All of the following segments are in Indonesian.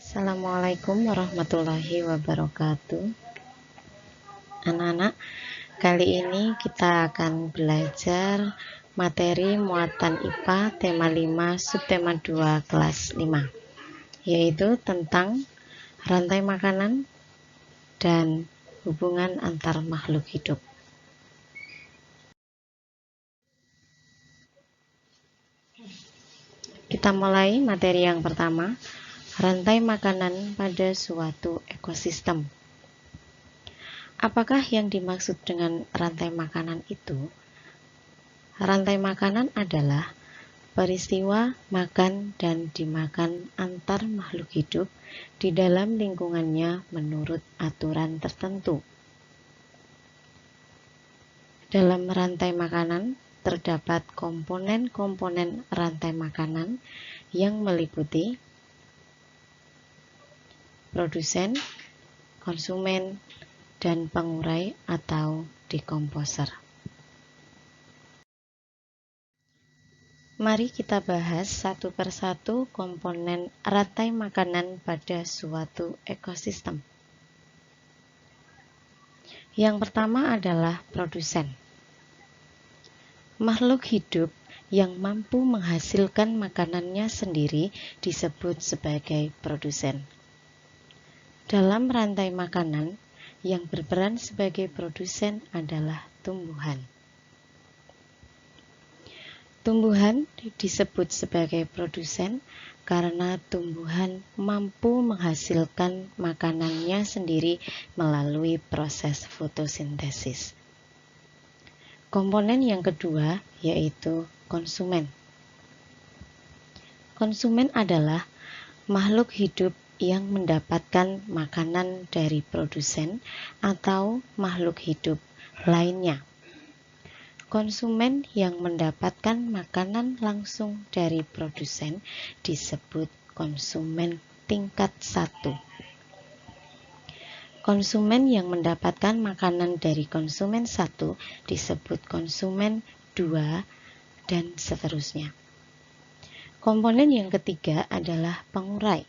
Assalamualaikum warahmatullahi wabarakatuh. Anak-anak, kali ini kita akan belajar materi muatan IPA tema 5 subtema 2 kelas 5, yaitu tentang rantai makanan dan hubungan antar makhluk hidup. Kita mulai materi yang pertama, rantai makanan pada suatu ekosistem. Apakah yang dimaksud dengan rantai makanan itu? Rantai makanan adalah peristiwa makan dan dimakan antar makhluk hidup di dalam lingkungannya menurut aturan tertentu. Dalam rantai makanan terdapat komponen-komponen rantai makanan yang meliputi produsen, konsumen, dan pengurai atau dekomposer. Mari kita bahas satu persatu komponen rantai makanan pada suatu ekosistem. Yang pertama adalah produsen. Makhluk hidup yang mampu menghasilkan makanannya sendiri disebut sebagai produsen. Dalam rantai makanan, yang berperan sebagai produsen adalah tumbuhan. Tumbuhan disebut sebagai produsen karena tumbuhan mampu menghasilkan makanannya sendiri melalui proses fotosintesis. Komponen yang kedua yaitu konsumen. Konsumen adalah makhluk hidup yang mendapatkan makanan dari produsen atau makhluk hidup lainnya. Konsumen yang mendapatkan makanan langsung dari produsen disebut konsumen tingkat 1. Konsumen yang mendapatkan makanan dari konsumen 1 disebut konsumen 2 dan seterusnya. Komponen yang ketiga adalah pengurai.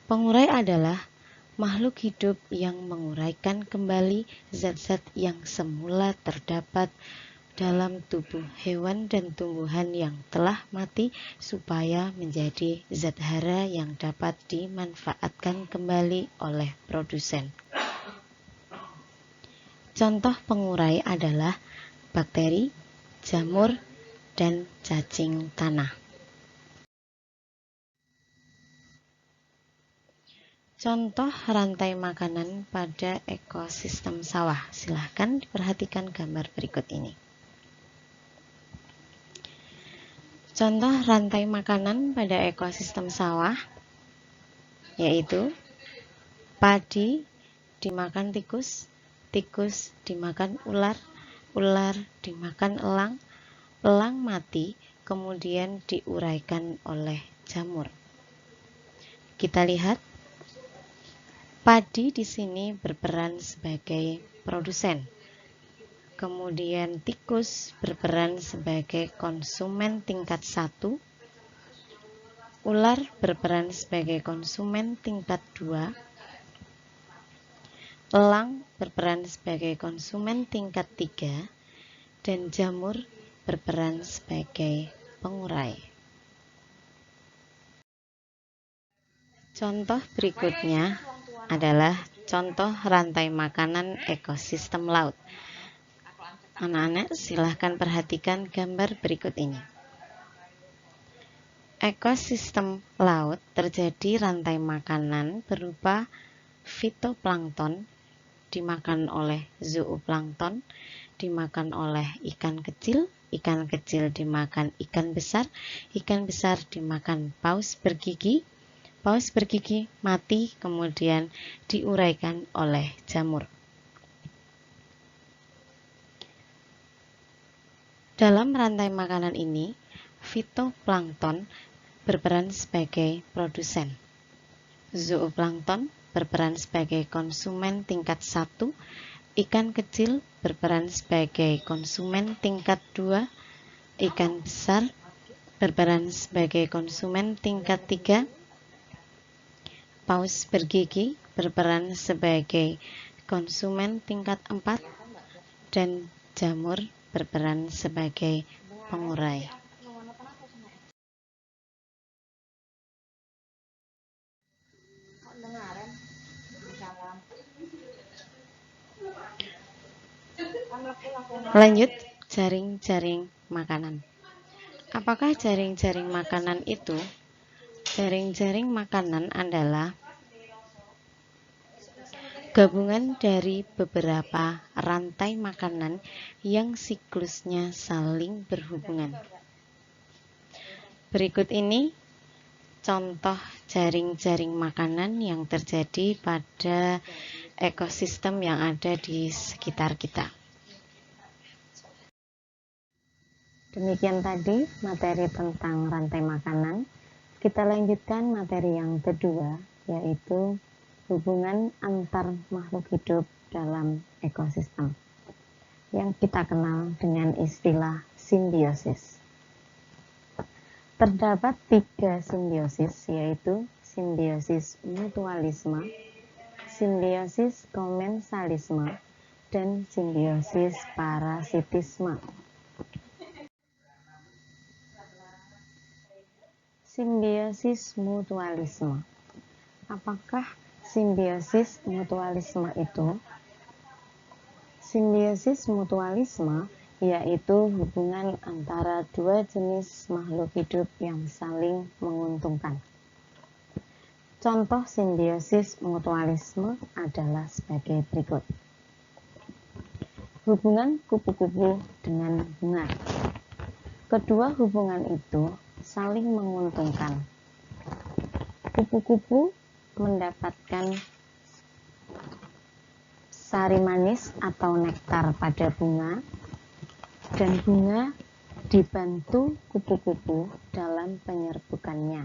Pengurai adalah makhluk hidup yang menguraikan kembali zat-zat yang semula terdapat dalam tubuh hewan dan tumbuhan yang telah mati supaya menjadi zat hara yang dapat dimanfaatkan kembali oleh produsen. Contoh pengurai adalah bakteri, jamur, dan cacing tanah. Contoh rantai makanan pada ekosistem sawah. Silahkan diperhatikan gambar berikut ini. Contoh rantai makanan pada ekosistem sawah yaitu padi dimakan tikus, tikus dimakan ular, ular dimakan elang, elang mati kemudian diuraikan oleh jamur. Kita lihat. Padi di sini berperan sebagai produsen. Kemudian tikus berperan sebagai konsumen tingkat 1. Ular berperan sebagai konsumen tingkat 2. Elang berperan sebagai konsumen tingkat 3. Dan jamur berperan sebagai pengurai. Contoh berikutnya adalah contoh rantai makanan ekosistem laut. Anak-anak silahkan perhatikan gambar berikut ini. Ekosistem laut terjadi rantai makanan berupa fitoplankton dimakan oleh zooplankton, dimakan oleh ikan kecil dimakan ikan besar dimakan paus bergigi mati kemudian diuraikan oleh jamur. Dalam rantai makanan ini, fitoplankton berperan sebagai produsen. Zooplankton berperan sebagai konsumen tingkat 1, ikan kecil berperan sebagai konsumen tingkat 2, ikan besar berperan sebagai konsumen tingkat 3, paus bergigi berperan sebagai konsumen tingkat 4, dan jamur berperan sebagai pengurai. Lanjut, jaring-jaring makanan. Apakah jaring-jaring makanan itu? Jaring-jaring makanan adalah gabungan dari beberapa rantai makanan yang siklusnya saling berhubungan. Berikut ini contoh jaring-jaring makanan yang terjadi pada ekosistem yang ada di sekitar kita. Demikian tadi materi tentang rantai makanan. Kita lanjutkan materi yang kedua, yaitu hubungan antar makhluk hidup dalam ekosistem, yang kita kenal dengan istilah simbiosis. Terdapat 3 simbiosis, yaitu simbiosis mutualisme, simbiosis komensalisme, dan simbiosis parasitisme. Simbiosis mutualisme. Apakah simbiosis mutualisme itu? Simbiosis mutualisme yaitu hubungan antara dua jenis makhluk hidup yang saling menguntungkan. Contoh simbiosis mutualisme adalah sebagai berikut. Hubungan kupu-kupu dengan bunga. Kedua hubungan itu saling menguntungkan. Kupu-kupu mendapatkan sari manis atau nektar pada bunga, dan bunga dibantu kupu-kupu dalam penyerbukannya.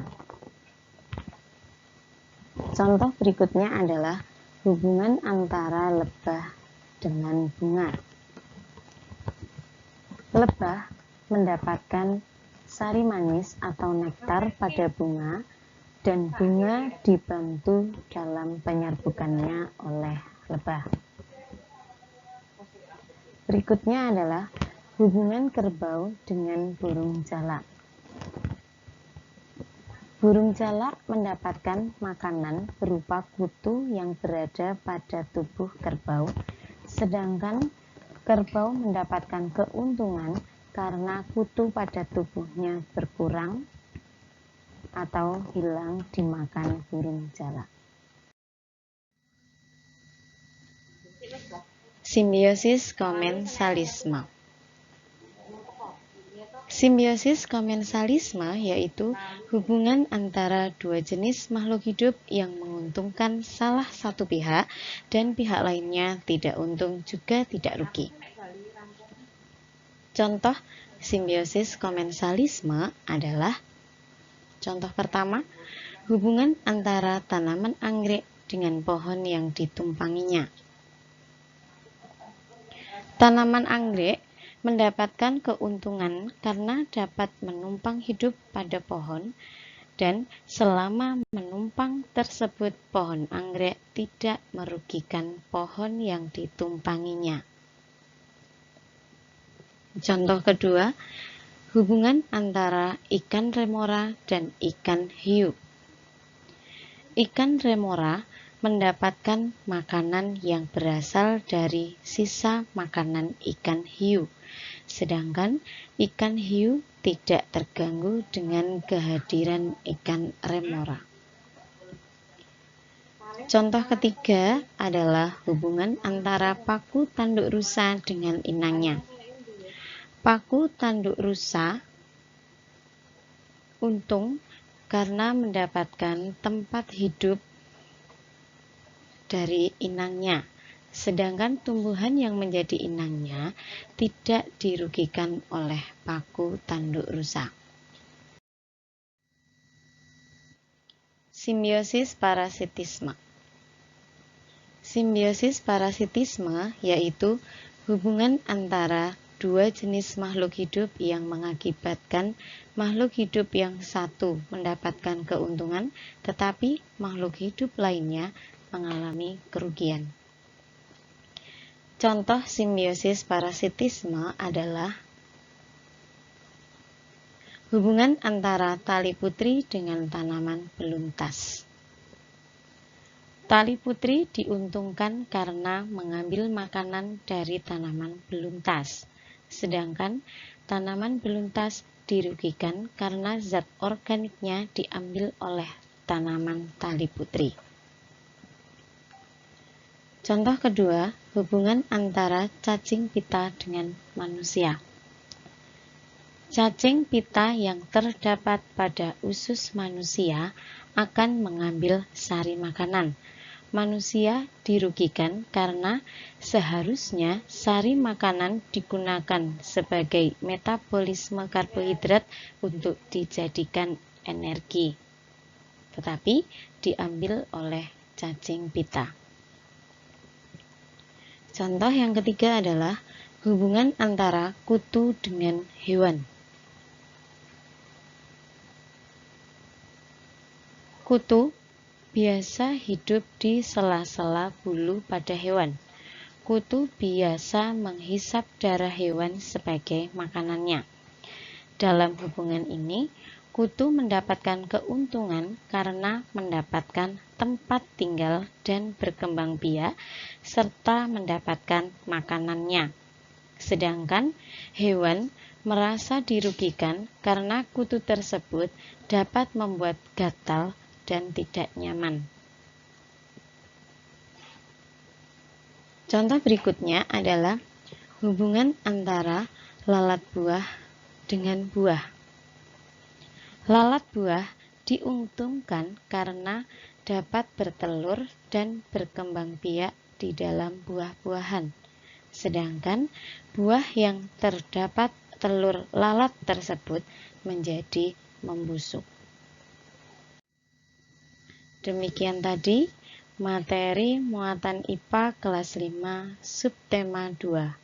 Contoh berikutnya adalah hubungan antara lebah dengan bunga. Lebah mendapatkan sari manis atau nektar pada bunga, dan bunga dibantu dalam penyerbukannya oleh lebah. Berikutnya adalah hubungan kerbau dengan burung jalak. Burung jalak mendapatkan makanan berupa kutu yang berada pada tubuh kerbau, sedangkan kerbau mendapatkan keuntungan karena kutu pada tubuhnya berkurang atau hilang dimakan burung jalak. Simbiosis komensalisme. Simbiosis komensalisme yaitu hubungan antara dua jenis makhluk hidup yang menguntungkan salah satu pihak dan pihak lainnya tidak untung juga tidak rugi. Contoh simbiosis komensalisme adalah: contoh pertama, hubungan antara tanaman anggrek dengan pohon yang ditumpanginya. Tanaman anggrek mendapatkan keuntungan karena dapat menumpang hidup pada pohon, dan selama menumpang tersebut pohon anggrek tidak merugikan pohon yang ditumpanginya. Contoh kedua, hubungan antara ikan remora dan ikan hiu. Ikan remora mendapatkan makanan yang berasal dari sisa makanan ikan hiu, sedangkan ikan hiu tidak terganggu dengan kehadiran ikan remora. Contoh ketiga adalah hubungan antara paku tanduk rusa dengan inangnya. Paku tanduk rusa untung karena mendapatkan tempat hidup dari inangnya, sedangkan tumbuhan yang menjadi inangnya tidak dirugikan oleh paku tanduk rusa. Simbiosis parasitisme. Simbiosis parasitisme yaitu hubungan antara dua jenis makhluk hidup yang mengakibatkan makhluk hidup yang satu mendapatkan keuntungan, tetapi makhluk hidup lainnya mengalami kerugian. Contoh simbiosis parasitisme adalah hubungan antara tali putri dengan tanaman beluntas. Tali putri diuntungkan karena mengambil makanan dari tanaman beluntas, sedangkan tanaman beluntas dirugikan karena zat organiknya diambil oleh tanaman tali putri. Contoh kedua, hubungan antara cacing pita dengan manusia. Cacing pita yang terdapat pada usus manusia akan mengambil sari makanan. Manusia dirugikan karena seharusnya sari makanan digunakan sebagai metabolisme karbohidrat untuk dijadikan energi, tetapi diambil oleh cacing pita. Contoh yang ketiga adalah hubungan antara kutu dengan hewan. Kutu biasa hidup di sela-sela bulu pada hewan. Kutu biasa menghisap darah hewan sebagai makanannya. Dalam hubungan ini, kutu mendapatkan keuntungan karena mendapatkan tempat tinggal dan berkembang biak, serta mendapatkan makanannya. Sedangkan hewan merasa dirugikan karena kutu tersebut dapat membuat gatal dan tidak nyaman. Contoh berikutnya adalah hubungan antara lalat buah dengan buah. Lalat buah diuntungkan karena dapat bertelur dan berkembang biak di dalam buah-buahan. Sedangkan buah yang terdapat telur lalat tersebut menjadi membusuk. Demikian tadi materi muatan IPA kelas 5 subtema 2.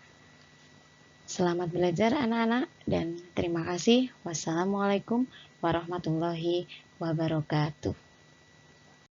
Selamat belajar anak-anak dan terima kasih. Wassalamualaikum warahmatullahi wabarakatuh.